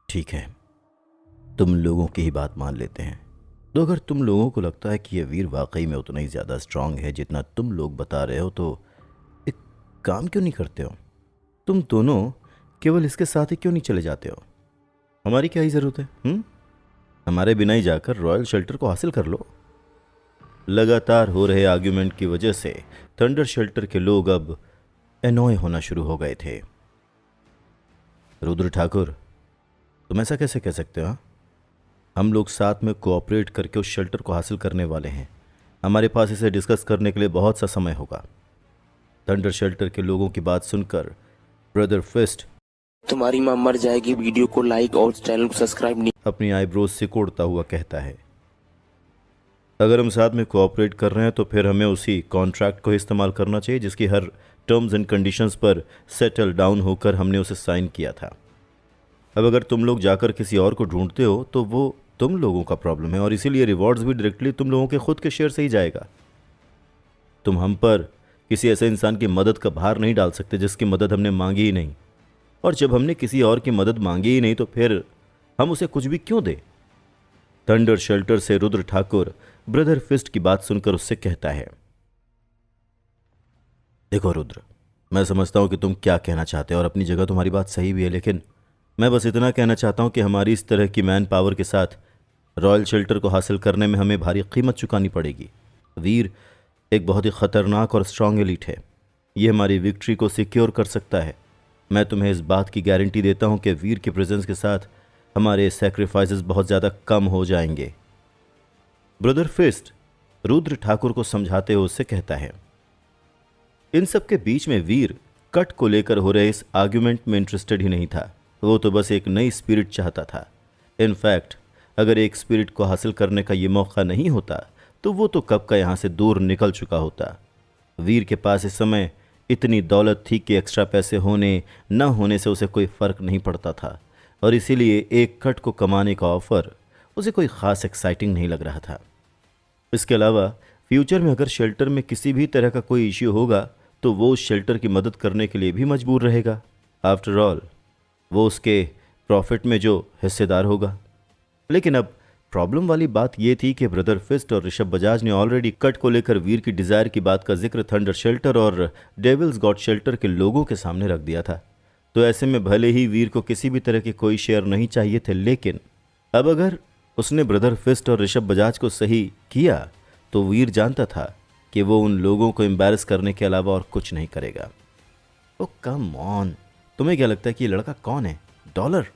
ठीक है, तुम लोगों की ही बात मान लेते हैं। तो अगर तुम लोगों को लगता है कि यह वीर वाकई में उतना ही ज़्यादा स्ट्रांग है जितना तुम लोग बता रहे हो, तो एक काम क्यों नहीं करते हो? तुम दोनों केवल इसके साथ ही क्यों नहीं चले जाते हो? हमारी क्या ही ज़रूरत है? हमारे बिना ही जाकर रॉयल शेल्टर को हासिल कर लो। लगातार हो रहे आर्ग्यूमेंट की वजह से थंडर शेल्टर के लोग अब एनॉय होना शुरू हो गए थे। रुद्र ठाकुर, तुम ऐसा कैसे कह सकते हो? हाँ? हम लोग साथ में कोऑपरेट करके उस शेल्टर को हासिल करने वाले हैं। हमारे पास इसे डिस्कस करने के लिए बहुत सा समय होगा। थंडर शेल्टर के लोगों की बात सुनकर ब्रदर फिस्ट तुम्हारी मां मर जाएगी वीडियो को लाइक और चैनल को सब्सक्राइब नहीं। अपनी आईब्रोज सिकोड़ता हुआ कहता है, अगर हम साथ में कोऑपरेट कर रहे हैं तो फिर हमें उसी कॉन्ट्रैक्ट को इस्तेमाल करना चाहिए जिसकी हर टर्म्स एंड कंडीशंस पर सेटल डाउन होकर हमने उसे साइन किया था। अब अगर तुम लोग जाकर किसी और को ढूंढते हो तो वो तुम लोगों का प्रॉब्लम है, और इसीलिए रिवॉर्ड्स भी डायरेक्टली तुम लोगों के खुद के शेयर से ही जाएगा। तुम हम पर किसी ऐसे इंसान की मदद का भार नहीं डाल सकते जिसकी मदद हमने मांगी ही नहीं, और जब हमने किसी और की मदद मांगी ही नहीं तो फिर हम उसे कुछ भी क्यों दें? थंडर शेल्टर से रुद्र ठाकुर ब्रदर फिस्ट की बात सुनकर उससे कहता है, देखो रुद्र, मैं समझता हूं कि तुम क्या कहना चाहते हो और अपनी जगह तुम्हारी बात सही भी है, लेकिन मैं बस इतना कहना चाहता हूं कि हमारी इस तरह की मैन पावर के साथ रॉयल शेल्टर को हासिल करने में हमें भारी कीमत चुकानी पड़ेगी। वीर एक बहुत ही खतरनाक और स्ट्रांग एलिट है। ये हमारी विक्ट्री को सिक्योर कर सकता है। मैं तुम्हें इस बात की गारंटी देता हूं कि वीर के प्रेजेंस के साथ हमारे सैक्रिफाइसेस बहुत ज़्यादा कम हो जाएंगे। ब्रदर फिस्ट रुद्र ठाकुर को समझाते हुए उससे कहता है, इन सब के बीच में वीर कट को लेकर हो रहे इस आर्ग्यूमेंट में इंटरेस्टेड ही नहीं था। वो तो बस एक नई स्पिरिट चाहता था। इनफैक्ट अगर एक स्पिरिट को हासिल करने का ये मौका नहीं होता तो वो तो कब का यहाँ से दूर निकल चुका होता। वीर के पास इस समय इतनी दौलत थी कि एक्स्ट्रा पैसे होने न होने से उसे कोई फ़र्क नहीं पड़ता था, और इसीलिए एक कट को कमाने का ऑफ़र उसे कोई ख़ास एक्साइटिंग नहीं लग रहा था। इसके अलावा फ्यूचर में अगर शेल्टर में किसी भी तरह का कोई इश्यू होगा तो वो उस शेल्टर की मदद करने के लिए भी मजबूर रहेगा। आफ्टर ऑल वो उसके प्रॉफिट में जो हिस्सेदार होगा। लेकिन अब प्रॉब्लम वाली बात यह थी कि ब्रदर फिस्ट और ऋषभ बजाज ने ऑलरेडी कट को लेकर वीर की डिज़ायर की बात का जिक्र थंडर शेल्टर और डेविल्स गॉड शेल्टर के लोगों के सामने रख दिया था। तो ऐसे में भले ही वीर को किसी भी तरह के कोई शेयर नहीं चाहिए थे, लेकिन अब अगर उसने ब्रदर फिस्ट और ऋषभ बजाज को सही किया तो वीर जानता था कि वो उन लोगों को एम्बैरस करने के अलावा और कुछ नहीं करेगा। ओ कम ऑन, तुम्हें क्या लगता है कि ये लड़का कौन है? डॉलर?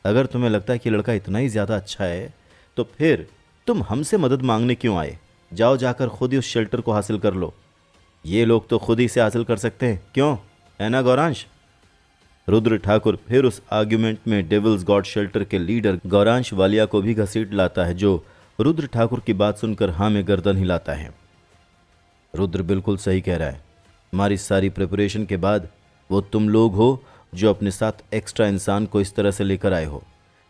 अगर तुम्हें लगता है कि लड़का इतना ही ज़्यादा अच्छा है तो फिर तुम हमसे मदद मांगने क्यों आए? जाओ जाकर खुद ही उस शेल्टर को हासिल कर लो। ये लोग तो खुद ही से हासिल कर सकते हैं, क्यों है ना गौरांश? रुद्र ठाकुर फिर उस आर्ग्यूमेंट में डेविल्स गॉड शेल्टर के लीडर गौरांश वालिया को भी घसीट लाता है, जो रुद्र ठाकुर की बात सुनकर हाँ में गर्दन हिलाता है। रुद्र बिल्कुल सही कह रहा है। हमारी सारी प्रिपरेशन के बाद वो तुम लोग हो जो अपने साथ एक्स्ट्रा इंसान को इस तरह से लेकर आए हो।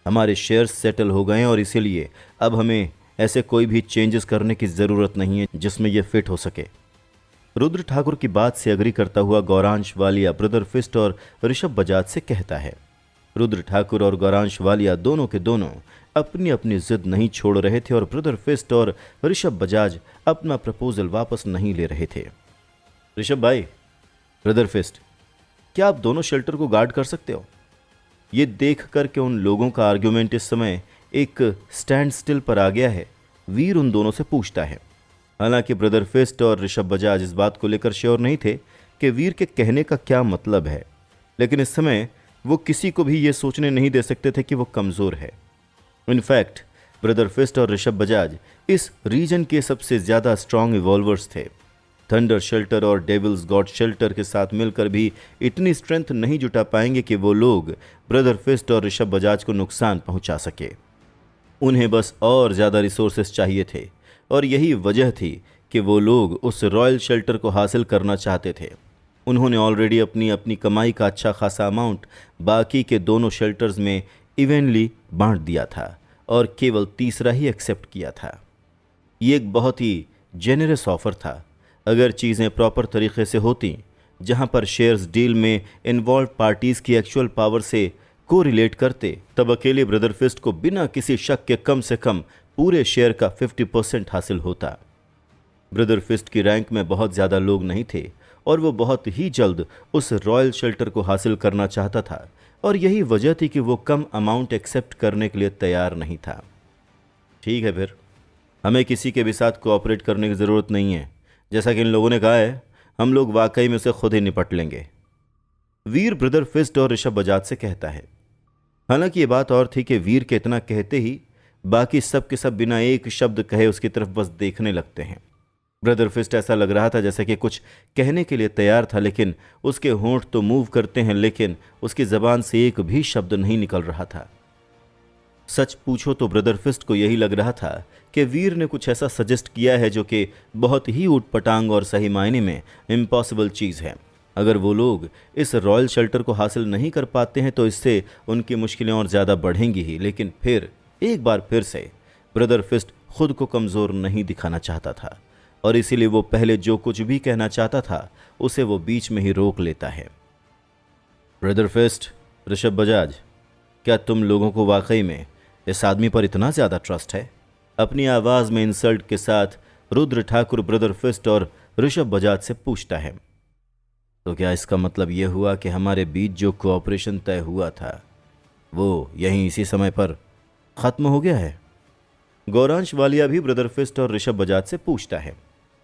हमारे शेयर्स सेटल हो गए हैं और इसीलिए अब हमें ऐसे कोई भी चेंजेस करने की ज़रूरत नहीं है जिसमें यह फिट हो सके। रुद्र ठाकुर की बात से अग्री करता हुआ गौरांश वालिया ब्रदर फिस्ट और ऋषभ बजाज से कहता है। रुद्र ठाकुर और गौरांश वालिया दोनों के दोनों अपनी अपनी जिद नहीं छोड़ रहे थे और ब्रदर फिस्ट और ऋषभ बजाज अपना प्रपोजल वापस नहीं ले रहे थे। ऋषभ भाई, ब्रदर फिस्ट, क्या आप दोनों शेल्टर को गार्ड कर सकते हो? ये देख कर के उन लोगों का आर्ग्यूमेंट इस समय एक स्टैंड स्टिल पर आ गया है, वीर उन दोनों से पूछता है। हालांकि ब्रदर फिस्ट और ऋषभ बजाज इस बात को लेकर श्योर नहीं थे कि वीर के कहने का क्या मतलब है, लेकिन इस समय वो किसी को भी ये सोचने नहीं दे सकते थे कि वो कमज़ोर है। इनफैक्ट ब्रदर फिस्ट और ऋषभ बजाज इस रीजन के सबसे ज़्यादा स्ट्रांग इवॉल्वर्स थे। थंडर शेल्टर और डेविल्स गॉड शेल्टर के साथ मिलकर भी इतनी स्ट्रेंथ नहीं जुटा पाएंगे कि वो लोग ब्रदर फिस्ट और ऋषभ बजाज को नुकसान पहुंचा सके। उन्हें बस और ज़्यादा रिसोर्सेस चाहिए थे, और यही वजह थी कि वो लोग उस रॉयल शेल्टर को हासिल करना चाहते थे। उन्होंने ऑलरेडी अपनी अपनी कमाई का अच्छा खासा अमाउंट बाकी के दोनों शेल्टर्स में इवेनली बांट दिया था और केवल तीसरा ही एक्सेप्ट किया था। ये एक बहुत ही जेनरस ऑफर था। अगर चीज़ें प्रॉपर तरीके से होती, जहां पर शेयर्स डील में इन्वॉल्व पार्टीज़ की एक्चुअल पावर से को रिलेट करते तब अकेले ब्रदर फिस्ट को बिना किसी शक के कम से कम पूरे शेयर का 50% हासिल होता। ब्रदर फिस्ट की रैंक में बहुत ज़्यादा लोग नहीं थे और वो बहुत ही जल्द उस रॉयल शेल्टर को हासिल करना चाहता था और यही वजह थी कि वो कम अमाउंट एक्सेप्ट करने के लिए तैयार नहीं था। ठीक है, फिर हमें किसी के भी साथ कोऑपरेट करने की ज़रूरत नहीं है। जैसा कि इन लोगों ने कहा है, हम लोग वाकई में उसे खुद ही निपट लेंगे, वीर ब्रदर फिस्ट और ऋषभ बजाज से कहता है। हालांकि ये बात और थी कि वीर के इतना कहते ही बाकी सब के सब बिना एक शब्द कहे उसकी तरफ बस देखने लगते हैं। ब्रदर फिस्ट ऐसा लग रहा था जैसे कि कुछ कहने के लिए तैयार था, लेकिन उसके होंठ तो मूव करते हैं लेकिन उसकी जबान से एक भी शब्द नहीं निकल रहा था। सच पूछो तो ब्रदर फिस्ट को यही लग रहा था कि वीर ने कुछ ऐसा सजेस्ट किया है जो कि बहुत ही ऊटपटांग और सही मायने में इम्पॉसिबल चीज़ है। अगर वो लोग इस रॉयल शेल्टर को हासिल नहीं कर पाते हैं तो इससे उनकी मुश्किलें और ज़्यादा बढ़ेंगी ही। लेकिन फिर एक बार फिर से ब्रदर फिस्ट खुद को कमज़ोर नहीं दिखाना चाहता था और इसीलिए वो पहले जो कुछ भी कहना चाहता था उसे वो बीच में ही रोक लेता है। ब्रदर फिस्ट, ऋषभ बजाज, क्या तुम लोगों को वाकई में इस आदमी पर इतना ज़्यादा ट्रस्ट है? अपनी आवाज़ में इंसल्ट के साथ रुद्र ठाकुर ब्रदर फिस्ट और ऋषभ बजाज से पूछता है। तो क्या इसका मतलब यह हुआ कि हमारे बीच जो कोऑपरेशन तय हुआ था वो यहीं इसी समय पर ख़त्म हो गया है? गौरांश वालिया भी ब्रदर फिस्ट और ऋषभ बजाज से पूछता है।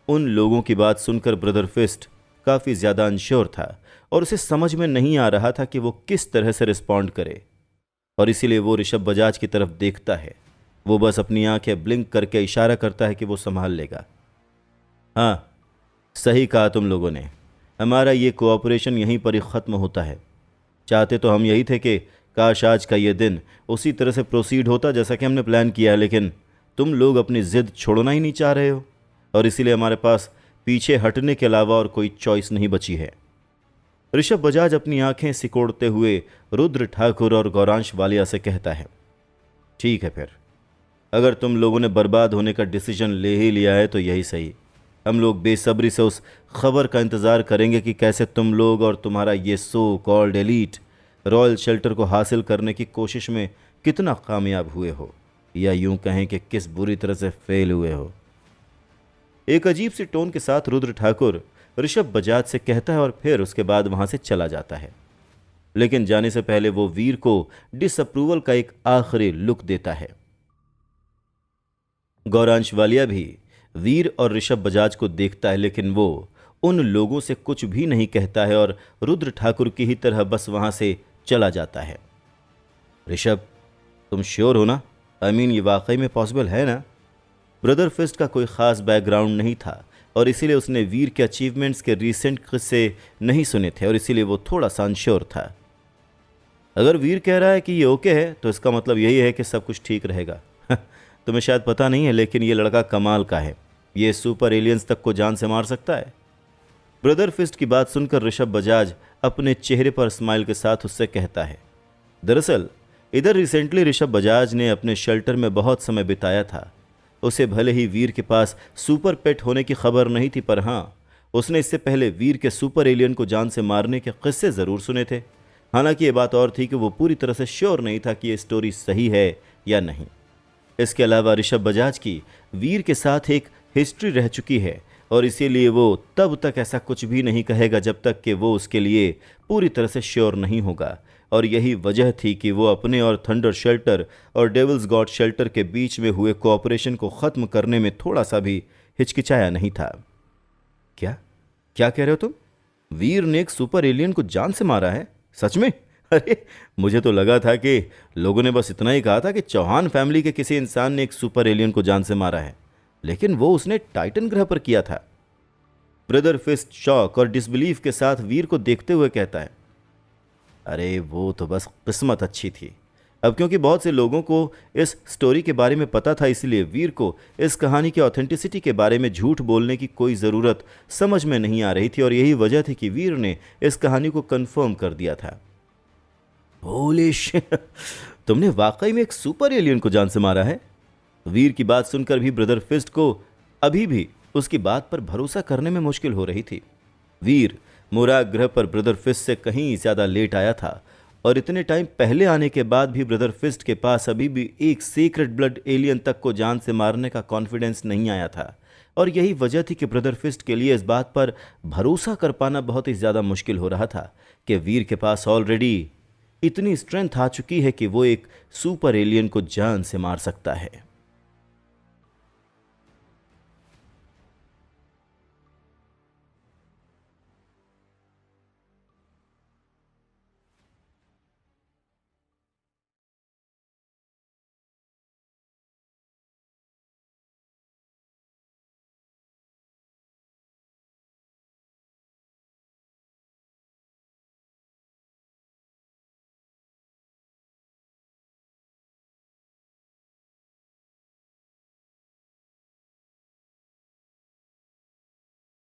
उन लोगों की बात सुनकर ब्रदर फिस्ट काफ़ी ज़्यादा अनश्योर था और उसे समझ में नहीं आ रहा था कि वो किस तरह से रिस्पॉन्ड करे और इसीलिए वो ऋषभ बजाज की तरफ देखता है। वो बस अपनी आंखें ब्लिंक करके इशारा करता है कि वो संभाल लेगा। हाँ, सही कहा तुम लोगों ने, हमारा ये कोऑपरेशन यहीं पर ही ख़त्म होता है। चाहते तो हम यही थे कि काश आज का ये दिन उसी तरह से प्रोसीड होता जैसा कि हमने प्लान किया है, लेकिन तुम लोग अपनी ज़िद छोड़ना ही नहीं चाह रहे हो और इसीलिए हमारे पास पीछे हटने के अलावा और कोई चॉइस नहीं बची है। ऋषभ बजाज अपनी आंखें सिकोड़ते हुए रुद्र ठाकुर और गौरांश वालिया से कहता है। ठीक है, फिर अगर तुम लोगों ने बर्बाद होने का डिसीजन ले ही लिया है तो यही सही। हम लोग बेसब्री से उस खबर का इंतज़ार करेंगे कि कैसे तुम लोग और तुम्हारा ये so called elite royal shelter को हासिल करने की कोशिश में कितना कामयाब हुए हो, या यूं कहें कि किस बुरी तरह से फेल हुए हो। एक अजीब सी टोन के साथ रुद्र ठाकुर ऋषभ बजाज से कहता है और फिर उसके बाद वहां से चला जाता है। लेकिन जाने से पहले वो वीर को डिसअप्रूवल का एक आखिरी लुक देता है। गौरांश वालिया भी वीर और ऋषभ बजाज को देखता है, लेकिन वो उन लोगों से कुछ भी नहीं कहता है और रुद्र ठाकुर की ही तरह बस वहां से चला जाता है। ऋषभ, तुम श्योर हो ना? ये वाकई में पॉसिबल है ना? ब्रदर फिस्ट का कोई ख़ास बैकग्राउंड नहीं था और इसीलिए उसने वीर के अचीवमेंट्स के रीसेंट किस्से नहीं सुने थे और इसीलिए वो थोड़ा सा अनश्योर था। अगर वीर कह रहा है कि ये ओके है तो इसका मतलब यही है कि सब कुछ ठीक रहेगा। तुम्हें शायद पता नहीं है, लेकिन ये लड़का कमाल का है। ये सुपर एलियंस तक को जान से मार सकता है। ब्रदर फिस्ट की बात सुनकर ऋषभ बजाज अपने चेहरे पर स्माइल के साथ उससे कहता है। दरअसल इधर रिसेंटली ऋषभ बजाज ने अपने शेल्टर में बहुत समय बिताया था। उसे भले ही वीर के पास सुपर पेट होने की खबर नहीं थी, पर हाँ, उसने इससे पहले वीर के सुपर एलियन को जान से मारने के किस्से ज़रूर सुने थे। हालांकि ये बात और थी कि वो पूरी तरह से श्योर नहीं था कि ये स्टोरी सही है या नहीं। इसके अलावा ऋषभ बजाज की वीर के साथ एक हिस्ट्री रह चुकी है और इसीलिए वो तब तक ऐसा कुछ भी नहीं कहेगा जब तक कि वो उसके लिए पूरी तरह से श्योर नहीं होगा। और यही वजह थी कि वो अपने और थंडर शेल्टर और डेविल्स गॉड शेल्टर के बीच में हुए कोऑपरेशन को ख़त्म करने में थोड़ा सा भी हिचकिचाया नहीं था। क्या क्या कह रहे हो तुम? वीर ने एक सुपर एलियन को जान से मारा है? सच में? अरे, मुझे तो लगा था कि लोगों ने बस इतना ही कहा था कि चौहान फैमिली के किसी इंसान ने एक सुपर एलियन को जान से मारा है, लेकिन वो उसने टाइटन ग्रह पर किया था। ब्रदर फिस्ट शॉक और डिसबिलीफ के साथ वीर को देखते हुए कहता है। अरे, वो तो बस किस्मत अच्छी थी। अब क्योंकि बहुत से लोगों को इस स्टोरी के बारे में पता था, इसलिए वीर को इस कहानी की ऑथेंटिसिटी के बारे में झूठ बोलने की कोई ज़रूरत समझ में नहीं आ रही थी और यही वजह थी कि वीर ने इस कहानी को कंफर्म कर दिया था। होली शिट, तुमने वाकई में एक सुपर एलियन को जान से मारा है? वीर की बात सुनकर भी ब्रदर फिस्ट को अभी भी उसकी बात पर भरोसा करने में मुश्किल हो रही थी। वीर मुराग ग्रह पर ब्रदर फिस्ट से कहीं ज़्यादा लेट आया था और इतने टाइम पहले आने के बाद भी ब्रदर फिस्ट के पास अभी भी एक सीक्रेट ब्लड एलियन तक को जान से मारने का कॉन्फिडेंस नहीं आया था। और यही वजह थी कि ब्रदर फिस्ट के लिए इस बात पर भरोसा कर पाना बहुत ही ज़्यादा मुश्किल हो रहा था कि वीर के पास ऑलरेडी इतनी स्ट्रेंथ आ चुकी है कि वो एक सुपर एलियन को जान से मार सकता है।